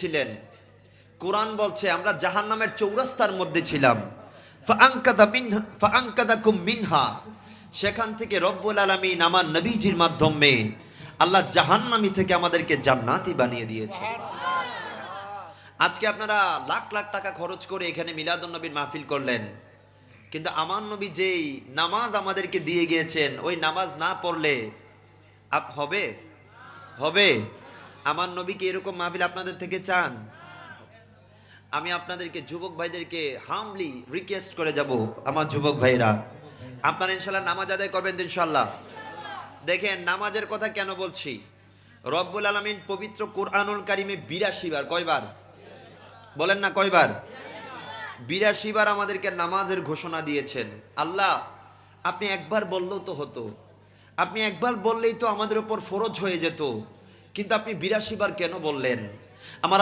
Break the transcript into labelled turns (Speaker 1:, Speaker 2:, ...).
Speaker 1: ছিলেন। কোরআন বলছে আমরা জাহান্নামের চৌরাস্তার মধ্যে ছিলাম। ফাআনকাদাকুম মিনহা, সেখান থেকে রব্বুল আলামিন আমার নবীজির মাধ্যমে আল্লাহ জাহান্নামী থেকে আমাদেরকে জান্নাতি বানিয়ে দিয়েছে। আজকে আপনারা লাখ লাখ টাকা খরচ করে এখানে মিলাদুন নবীর মাহফিল করলেন, কিন্তু আমার নবী যেই নামাজ আমাদেরকে দিয়ে গিয়েছেন ওই নামাজ না পড়লে হবে হবে আমার নবী কি এরকম মাহফিল আপনাদের থেকে চান? আমি আপনাদেরকে যুবক ভাইদেরকে হামলি রিকোয়েস্ট করে যাব, আমার যুবক ভাইরা আপনারা ইনশাআল্লাহ নামাজ আদায় করবেন তো ইনশাআল্লাহ। দেখেন নামাজের কথা কেন বলছি, রব্বুল আলামিন পবিত্র কুরআনুল কারিমে 82 বার, কয়বার বলেন না কয়বার? 82 বার আমাদেরকে নামাজের ঘোষণা দিয়েছেন। আল্লাহ আপনি একবার বললেও তো হতো, আপনি একবার বললেই তো আমাদের উপর ফরজ হয়ে যেত, কিন্তু আপনি 82 বার কেন বললেন? আমার